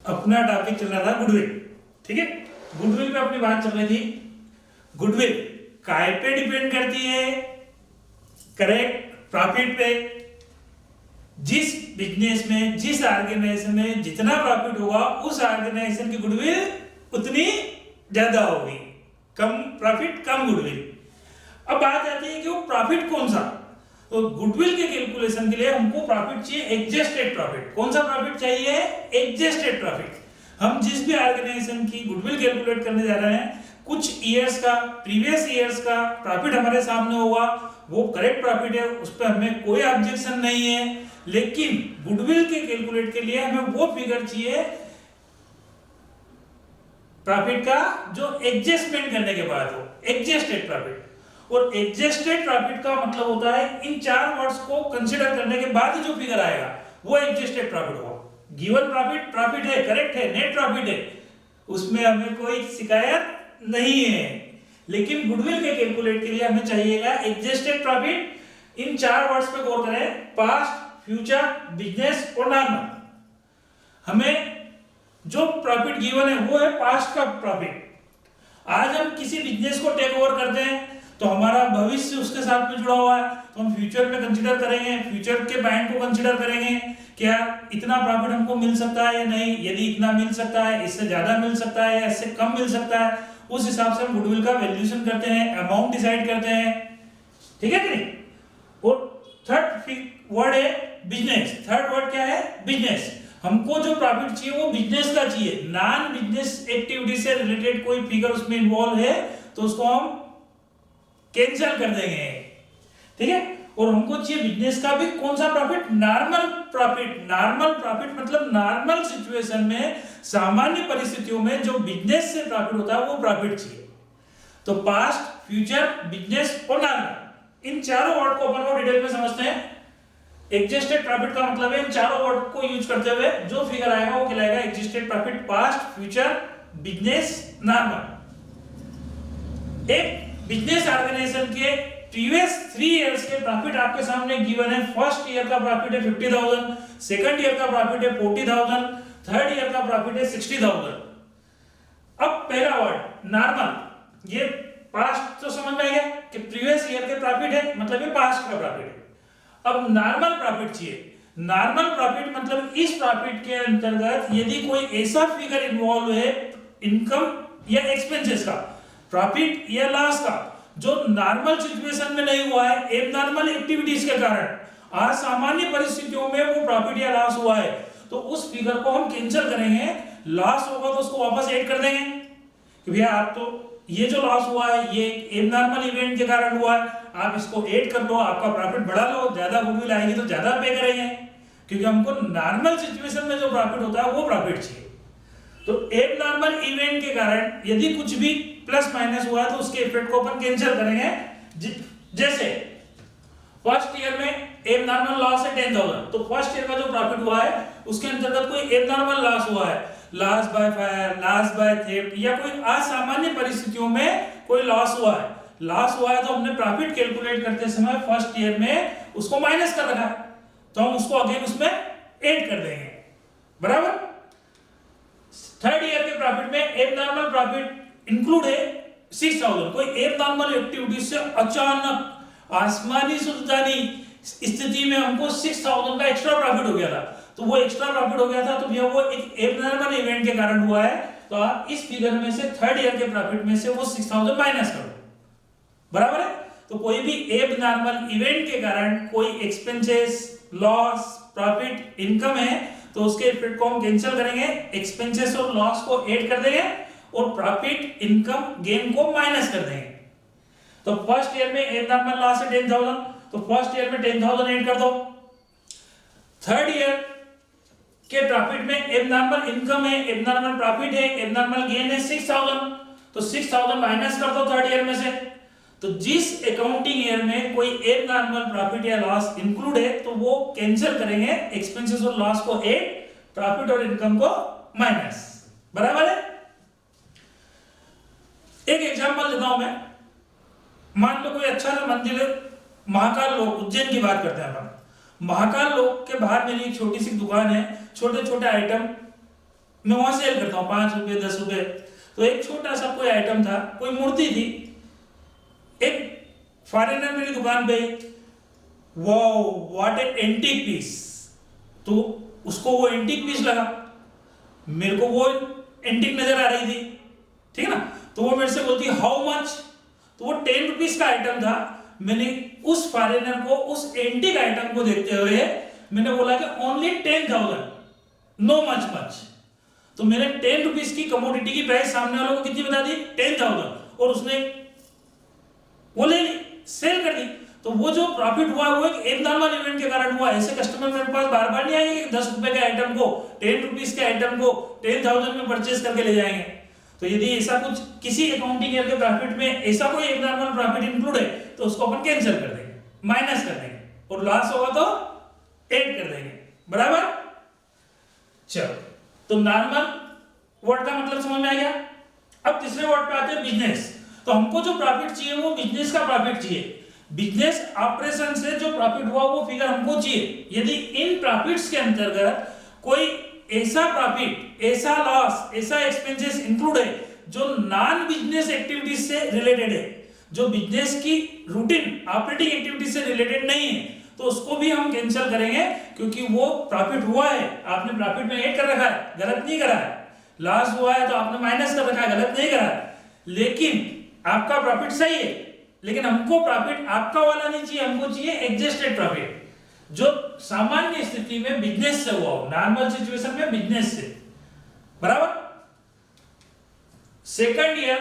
अपना टॉपिक चल रहा था गुडविल। ठीक है, गुडविल पे अपनी बात चल रही थी। गुडविल काय पे डिपेंड करती है? करेक्ट, प्रॉफिट पे। जिस बिजनेस में, जिस ऑर्गेनाइजेशन में जितना प्रॉफिट होगा उस ऑर्गेनाइजेशन की गुडविल उतनी ज्यादा होगी। कम प्रॉफिट कम गुडविल। अब बात आती है कि वो प्रॉफिट कौन सा। तो गुडविल के कैलकुलेशन के लिए हमको प्रॉफिट चाहिए एडजस्टेड प्रॉफिट। कौन सा प्रॉफिट चाहिए? Adjusted profit. हम जिस भी ऑर्गेनाइजेशन की गुडविल कैलकुलेट करने जा रहे हैं, कुछ ईयर्स का, प्रीवियस ईयर्स का प्रॉफिट हमारे सामने होगा, वो करेक्ट प्रॉफिट है, उस पर हमें कोई ऑब्जेक्शन नहीं है। लेकिन गुडविल के कैलकुलेट के लिए हमें वो फिगर चाहिए प्रॉफिट का जो एडजस्टमेंट करने के बाद हो, एडजस्टेड प्रॉफिट। और एडजस्टेड प्रॉफिट का मतलब होता है इन चार वर्ड्स को कंसीडर करने के बाद जो फिगर आएगा वो एडजस्टेड प्रॉफिट होगा। गिवन प्रॉफिट प्रॉफिट है, करेक्ट है, नेट प्रॉफिट है, उसमें हमें कोई शिकायत नहीं है। लेकिन गुडविल के कैलकुलेट के लिए हमें चाहिएगा एडजस्टेड प्रॉफिट। इन चार वर्ड्स पे गौर करें, पास्ट, फ्यूचर, बिजनेस और नॉर्मल। हमें जो प्रॉफिट गिवन है वो है पास्ट का प्रॉफिट। आज हम किसी बिजनेस को टेक ओवर करते हैं तो हमारा भविष्य उसके साथ में जुड़ा हुआ है, तो हम फ्यूचर में कंसीडर करेंगे, फ्यूचर के पॉइंट को कंसीडर करेंगे, क्या इतना प्रॉफिट हमको मिल सकता है या नहीं। यदि इतना मिल सकता है, इससे ज्यादा मिल सकता है या इससे कम मिल सकता है, उस हिसाब से हम गुडविल का वैल्यूएशन करते हैं, अमाउंट डिसाइड करते हैं। ठीक है कि नहीं। और थर्ड वर्ड है बिजनेस। थर्ड वर्ड क्या है? बिजनेस। हमको जो प्रॉफिट चाहिए वो बिजनेस का चाहिए। नॉन बिजनेस एक्टिविटी से रिलेटेड कोई फिगर उसमें इन्वॉल्व है तो उसको हम कैंसिल कर देंगे। ठीक है। और हमको चाहिए बिजनेस का भी कौन सा profit? Normal profit. Normal profit मतलब नॉर्मल सिचुएशन में, सामान्य परिस्थितियों में जो बिजनेस से प्रॉफिट होता है वो प्रॉफिट चाहिए। तो पास्ट, फ्यूचर, बिजनेस और नॉर्मल, इन चारों वर्ड को अपन को डिटेल में समझते हैं। एडजस्टेड प्रॉफिट का मतलब है इन चारों वर्ड को यूज करते हुए जो फिगर आएगा वो कहलाएगा adjusted profit. Past, future, business, normal. एक बिजनेस ऑर्गेनाइजेशन के प्रीवियस 3 इयर्स के प्रॉफिट आपके सामने गिवन है। फर्स्ट ईयर का प्रॉफिट है 50,000, सेकंड ईयर का प्रॉफिट है 40,000, थर्ड ईयर का प्रॉफिट है 60,000। अब पहला वर्ड नॉर्मल। ये पास्ट तो समझ में आ गया कि प्रीवियस ईयर के प्रॉफिट है, मतलब ये पास्ट का प्रॉफिट है। अब नॉर्मल प्रॉफिट चाहिए। नॉर्मल प्रॉफिट मतलब इस प्रॉफिट के अंतर्गत यदि कोई ऐसा फिगर इन्वॉल्व है, इनकम या एक्सपेंसेस का, प्रॉफिट या लॉस का, जो नॉर्मल सिचुएशन में नहीं हुआ है, एबनॉर्मल एक्टिविटीज के कारण, असामान्य परिस्थितियों में वो प्रॉफिट या लॉस हुआ है, तो उस फिगर को हम कैंसिल करेंगे। लॉस होगा तो उसको वापस ऐड कर देंगे कि भैया आप तो ये जो लॉस हुआ है ये एबनॉर्मल इवेंट के कारण हुआ है, आप इसको ऐड कर लो, आपका प्रॉफिट बढ़ा लो, ज्यादा गुडविल आएगी तो ज्यादा पे करेंगे, क्योंकि हमको नॉर्मल सिचुएशन में जो प्रॉफिट होता है वो प्रॉफिट चाहिए। तो एबनॉर्मल इवेंट के कारण यदि कुछ भी प्लस माइनस हुआ है तो उसके इफेक्ट को अपन कैंसिल करेंगे। जैसे फर्स्ट ईयर में एबनॉर्मल लॉस है 10,000, तो फर्स्ट ईयर का जो प्रॉफिट हुआ है उसके अंतर्गत कोई एबनॉर्मल लॉस हुआ है, loss by fire, loss by theft या कोई असामान्य परिस्थितियों में कोई लॉस हुआ है। लॉस हुआ है तो हमने प्रॉफिट कैलकुलेट करते समय फर्स्ट ईयर में उसको माइनस कर रखा है, तो हम उसको अगेन उसमें ऐड कर देंगे। बराबर। थर्ड ईयर के प्रॉफिट में एबनॉर्मल प्रॉफिट इंक्लूड है 6,000। कोई एबनॉर्मल एक्टिविटी से अचानक आसमानी सुल्तानी स्थिति में हमको 6,000 का एक्स्ट्रा प्रॉफिट हो गया था, तो वो एक्स्ट्रा प्रॉफिट हो गया था तो भैया वो एक एबनॉर्मल इवेंट के कारण हुआ है, तो आप इस फिगर में से थर्ड ईयर के प्रॉफिट में से वो 6,000 माइनस कर दो। बराबर है। तो कोई भी एबनॉर्मल इवेंट के कारण कोई एक्सपेंसेस, लॉस, प्रॉफिट, इनकम है तो उसके इफेक्ट को हम कैंसिल करेंगे, एक्सपेंसेस और लॉस को ऐड कर देंगे और प्रॉफिट, इनकम, गेन को माइनस कर देंगे। तो फर्स्ट ईयर में एबनॉर्मल लॉस है 10,000, तो फर्स्ट ईयर में 10,000 ऐड कर दो। थर्ड ईयर के प्रॉफिट में एबनॉर्मल इनकम है, एबनॉर्मल प्रॉफिट है, एबनॉर्मल गेन है 6,000, तो 6,000 माइनस कर दो थर्ड ईयर में से। तो जिस अकाउंटिंग ईयर में कोई एबनॉर्मल प्रॉफिट या लॉस इंक्लूड है तो वो कैंसिल करेंगे, एक्सपेंसेस और लॉस को ऐड, प्रॉफिट और इनकम को माइनस। बराबर है। एक एग्जांपल देता हूं मैं। मान लो कोई अच्छा सा मंदिर है, महाकाल लोक, उज्जैन की बात करते हैं। महाकाल लोक के बाहर मेरी एक छोटी सी दुकान है, छोटे छोटे आइटम मैं वहां सेल करता हूँ 5 रुपए 10 रुपए। तो एक छोटा सा कोई आइटम था, कोई मूर्ति थी, एक फॉरेनर मेरी दुकान पे, wow what a antique piece, तो उसको वो एंटीक पीस लगा, मेरे को वो एंटीक नजर आ रही थी, ठीक है ना। तो वो मेरे से बोलती हाउ मच, तो वो 10 रुपीज का आइटम था। मैंने उस फॉरेनर को उस एंटीक आइटम को देखते हुए मैंने बोला कि ओनली 10,000, नो मच मच। तो मैंने 10 रुपीज की कमोडिटी की प्राइस सामने वालों को कितनी बता दी, 10,000, और उसने वो ले ली, सेल कर दी। तो वो जो प्रॉफिट हुआ वो एक नॉर्मल इवेंट के कारण हुआ। ऐसे कस्टमर मेरे पास बार बार नहीं आएंगे कि 10 रुपए के आइटम को 10 रुपीज के आइटम को 10,000 में परचेज करके ले जाएंगे। तो यदि ऐसा कुछ किसी अकाउंटिंग ईयर के प्रॉफिट में ऐसा कोई एक नॉर्मल प्रॉफिट इंक्लूड है तो उसको अपन कैंसिल कर देंगे, माइनस कर देंगे, और लॉस होगा तो ऐड कर देंगे, बराबर। चलो, तो नॉर्मल वर्ड का मतलब समझ में आ गया। अब तीसरे वर्ड पे आते हैं बिजनेस। तो हमको जो प्रॉफिट चाहिए वो बिजनेस का प्रॉफिट चाहिए। बिजनेस ऑपरेशन से जो प्रॉफिट हुआ वो फिगर हमको चाहिए। यदि इन प्रॉफिट्स के अंतर्गत कोई ऐसा प्रॉफिट, ऐसा लॉस, ऐसा एक्सपेंसेस इंक्लूड है जो नॉन बिजनेस एक्टिविटीज से रिलेटेड है, जो बिजनेस की रूटीन ऑपरेटिंग एक्टिविटीज से रिलेटेड नहीं है, तो उसको भी हम कैंसिल करेंगे, क्योंकि वो प्रॉफिट हुआ है, आपने प्रॉफिट में ऐड कर रखा है, गलत नहीं करा है। लॉस हुआ है तो आपने माइनस कर रखा है, गलत नहीं करा है। लेकिन आपका प्रॉफिट सही है, लेकिन हमको प्रॉफिट आपका वाला नहीं चाहिए, हमको चाहिए एडजस्टेड प्रॉफिट जो सामान्य स्थिति में बिजनेस से हुआ हो, नॉर्मल सिचुएशन में बिजनेस से, बराबर। Second year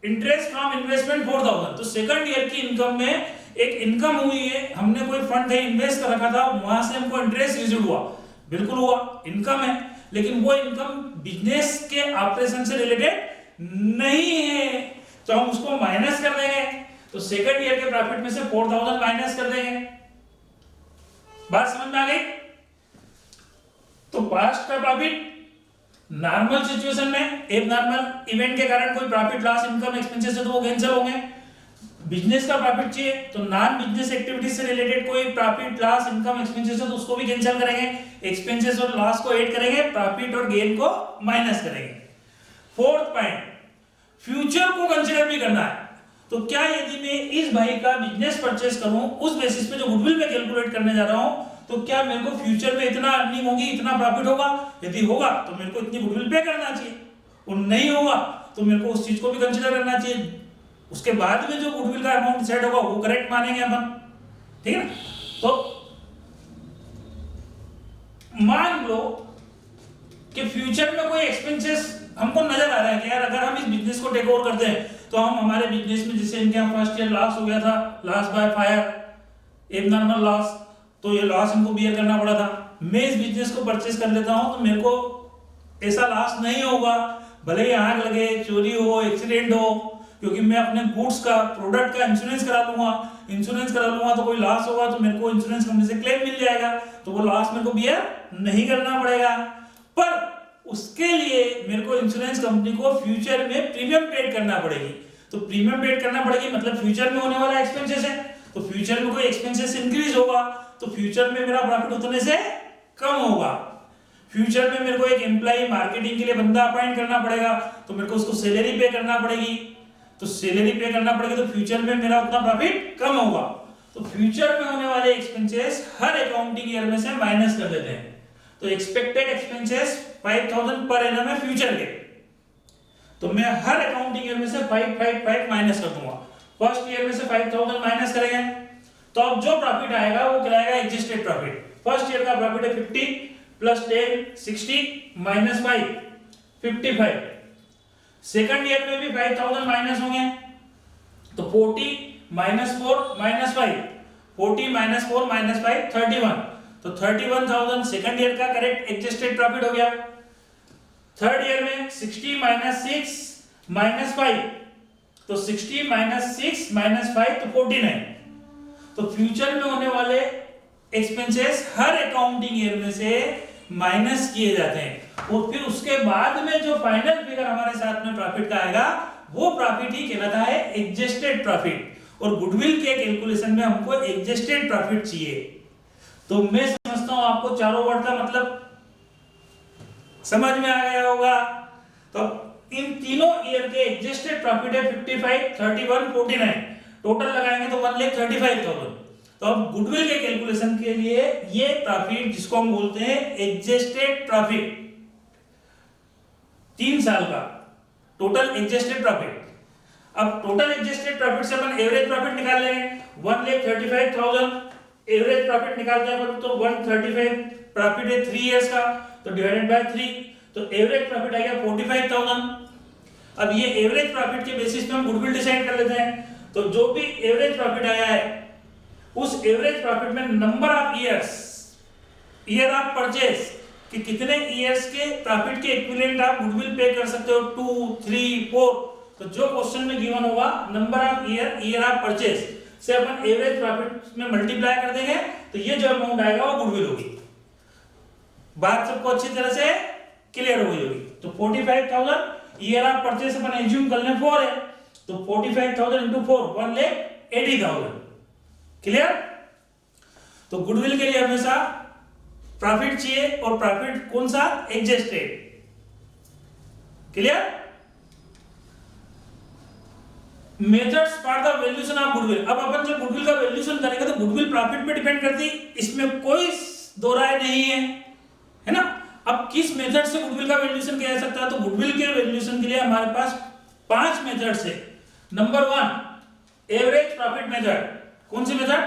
interest from investment 4,000। तो सेकंड ईयर की इनकम में एक इनकम हुई है, हमने कोई फंड कहीं इन्वेस्ट कर रखा था, वहां से हमको इंटरेस्ट रिसीव हुआ, बिल्कुल हुआ, इनकम है। लेकिन वो इनकम बिजनेस के ऑपरेशन से रिलेटेड नहीं है, तो हम उसको माइनस कर देंगे। तो सेकंड ईयर के प्रॉफिट में से 4,000 माइनस कर देंगे। बात समझ में आ गई। तो पास्ट का प्रॉफिट नॉर्मल सिचुएशन में एक नॉर्मल इवेंट के कारण कोई प्रॉफिट लॉस इनकम एक्सपेंसेस है तो वो कैंसिल होंगे। बिजनेस का प्रॉफिट चाहिए तो नॉन बिजनेस एक्टिविटीज से रिलेटेड कोई प्रॉफिट लॉस इनकम एक्सपेंसेस है तो उसको भी कैंसिल करेंगे, एक्सपेंसेस और लॉस को ऐड करेंगे, प्रॉफिट और गेन को माइनस करेंगे। फोर्थ पॉइंट, फ्यूचर को कंसीडर भी करना है। तो क्या यदि मैं इस भाई का बिजनेस परचेस करूं, उस बेसिस पे जो गुडविल में कैलकुलेट करने जा रहा हूं, तो क्या मेरे को फ्यूचर में इतना अर्निंग होगी, इतना प्रॉफिट होगा? यदि होगा तो मेरे को इतनी गुडविल पे करना चाहिए, और नहीं होगा तो मेरे को उस चीज को भी कंसीडर करना चाहिए। उसके बाद में जो गुडविल का अमाउंट सेट होगा वो करेक्ट मानेंगे अपन, ठीक है ना। तो मान लो कि फ्यूचर में कोई एक्सपेंसेस हमको नजर आ रहा है कि यार अगर हम इस बिजनेस को टेक ओवर करते हैं तो हम हमारे बिजनेस में, जैसे इनके यहाँ फर्स्ट ईयर लॉस हो गया था, लॉस बाय फायर, एक नॉर्मल लॉस, तो ये लॉस हमको बियर करना पड़ा था। मैं इस बिजनेस को परचेस कर लेता हूं तो मेरे को ऐसा लॉस नहीं होगा, भले ही आग लगे, चोरी हो, एक्सीडेंट हो, क्योंकि मैं अपने गुड्स का, प्रोडक्ट का इंश्योरेंस करा लूंगा। इंश्योरेंस करा लूंगा तो कोई लॉस होगा तो मेरे को इंश्योरेंस कंपनी से क्लेम मिल जाएगा, तो वो लॉस मेरे को बियर नहीं करना पड़ेगा। पर उसके लिए मेरे को इंश्योरेंस कंपनी को फ्यूचर में प्रीमियम पेड करना पड़ेगी। तो प्रीमियम पेड करना पड़ेगी मतलब फ्यूचर में होने वाला एक्सपेंसेस है, तो फ्यूचर में कोई एक्सपेंसेस इंक्रीज होगा तो फ्यूचर में मेरा प्रॉफिट उतने से कम होगा। फ्यूचर में मेरे को एक एम्प्लॉय मार्केटिंग के लिए बंदा अपॉइंट करना पड़ेगा, तो मेरे को उसको सैलरी पे करना पड़ेगी, तो सैलरी पे करना पड़ेगी तो फ्यूचर में मेरा उतना प्रॉफिट कम होगा। तो फ्यूचर में होने वाले एक्सपेंसेस हर अकाउंटिंग ईयर में से माइनस कर देते हैं। तो एक्सपेक्टेड एक्सपेंसेस 5,000 पर एनम है फ्यूचर के, तो मैं हर अकाउंटिंग ईयर में से 555 माइनस कर दूंगा। फर्स्ट ईयर में से 5,000 माइनस करेंगे तो अब जो प्रॉफिट आएगा वो कहलाएगा एडजस्टेड प्रॉफिट। फर्स्ट ईयर का प्रॉफिट है 50 प्लस 10 60 माइनस 5 55। सेकंड ईयर में भी 5,000 माइनस होंगे तो 40 माइनस 4 माइनस 5, 40 माइनस 4 माइनस 5 31, तो 31,000 सेकंड ईयर का करेक्ट एडजस्टेड प्रॉफिट हो गया। थर्ड ईयर में 60 माइनस 6 माइनस 5, तो 60 माइनस 6 माइनस 5 तो 49। तो फ्यूचर में होने वाले एक्सपेंसेस हर अकाउंटिंग ईयर में से माइनस किए जाते हैं, और फिर उसके बाद में जो फाइनल फिगर हमारे साथ में प्रॉफिट का आएगा वो प्रॉफिट ही कहलाता है एडजस्टेड प्रॉफिट। और गुडविल के कैलकुलेशन में हमको एडजस्टेड प्रॉफिट चाहिए। तो मैं समझता हूं आपको चारों वर्ड का मतलब समझ में आ गया होगा। तो इन तीनों ईयर के एडजस्टेड प्रॉफिट है 55, 31, 49, टोटल लगाएंगे तो 1,35,000। तो अब गुडविल के कैलकुलेशन के लिए ये प्रॉफिट जिसको हम बोलते हैं एडजस्टेड प्रॉफिट, 3 साल का टोटल एडजस्टेड प्रॉफिट। अब टोटल एडजस्टेड प्रॉफिट से अपन एवरेज प्रॉफिट निकाल लेंगे, 1,35,000 एवरेज प्रॉफिट निकालते हैं अपन, तो 135 प्रॉफिट है 3 इयर्स का, तो डिवाइडेड बाय 3, तो एवरेज प्रॉफिट आ गया 45,000। अब ये एवरेज प्रॉफिट के बेसिस पे हम गुडविल डिसाइड कर लेते हैं। तो जो भी एवरेज प्रॉफिट आया है उस एवरेज प्रॉफिट में number of years, year of purchase, कि कितने ईयर्स के प्रॉफिट के इक्विवेलेंट आप गुडविल पे कर सकते हो, 2, 3, 4। तो जो क्वेश्चन में गिवन होगा number of year, year of purchase से अपन एवरेज प्रॉफिट में मल्टीप्लाई कर देंगे, तो ये जो अमाउंट आएगा वो गुडविल होगी। बात सबको अच्छी तरह से क्लियर हो गई होगी। तो 45,000 year of purchase upon assume कर लें 4 है, तो 45,000 इंटू 4, 1,80,000। क्लियर। तो गुडविल के लिए हमेशा प्रॉफिट चाहिए, और प्रॉफिट कौन सा, adjusted. Clear. Methods for the valuation of goodwill. अब अपन जब गुडविल का वैल्यूएशन करेंगे तो गुडविल प्रॉफिट पे डिपेंड करती है, इसमें कोई दो राय नहीं है ना। अब किस मेथड से गुडविल का वैल्यूएशन किया जा सकता है, तो गुडविल के वैल्यूएशन के लिए हमारे पास 5 मेथड्स है। Number 1 average profit method. कौन सी मेथड,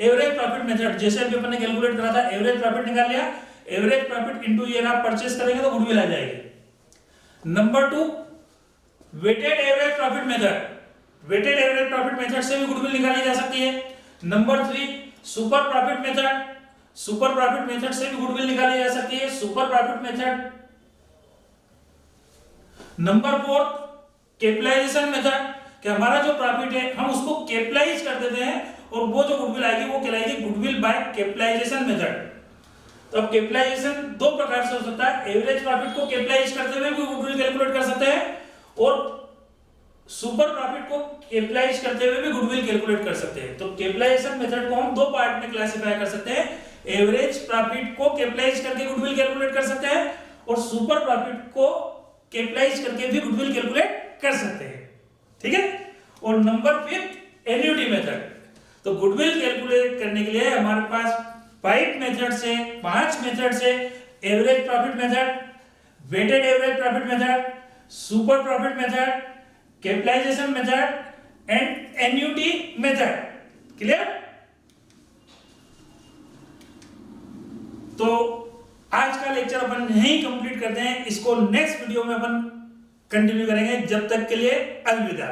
एवरेज प्रॉफिट मेथड। जैसे अभी अपन ने कैलकुलेट करा था, एवरेज प्रॉफिट निकाल लिया, average profit into year of purchase करेंगे तो गुडविल आ जाएगी। Number 2 weighted average profit method. Weighted average profit method से भी गुडविल निकाली जा सकती है। Number 3 super profit method. Super profit method से भी गुडविल निकाली जा सकती है, super profit method. Number 4 capitalisation method, कि हमारा जो प्रॉफिट है हम उसको कैपिटलाइज कर देते हैं और वो जो गुडविल आएगी वो कहलाएगी गुडविल बाय कैपिटलाइजेशन मेथड। तो अब कैपिटलाइजेशन दो प्रकार से हो सकता है, एवरेज प्रॉफिट को कैपिटलाइज करते हुए भी गुडविल कैलकुलेट कर सकते हैं, और सुपर प्रॉफिट को कैपिटलाइज करते हुए भी गुडविल कैलकुलेट कर सकते हैं। तो कैपिटलाइजेशन मेथड को हम दो पार्ट में क्लासिफाई कर सकते हैं, एवरेज प्रॉफिट को कैपिटलाइज करके गुडविल कैलकुलेट कर सकते हैं, और सुपर प्रॉफिट को कैपिटलाइज करके भी गुडविल कैलकुलेट कर सकते हैं। ठीक है। और नंबर 5 एन्युटी मेथड। तो गुडविल कैलकुलेट करने के लिए हमारे पास 5 मेथड्स है, 5 मेथड्स है। Average profit method, weighted average profit method, super profit method, capitalisation method and annuity method. Clear. तो आज का लेक्चर अपन यहीं कंप्लीट करते हैं, इसको नेक्स्ट वीडियो में अपन कंटिन्यू करेंगे। जब तक के लिए अलविदा।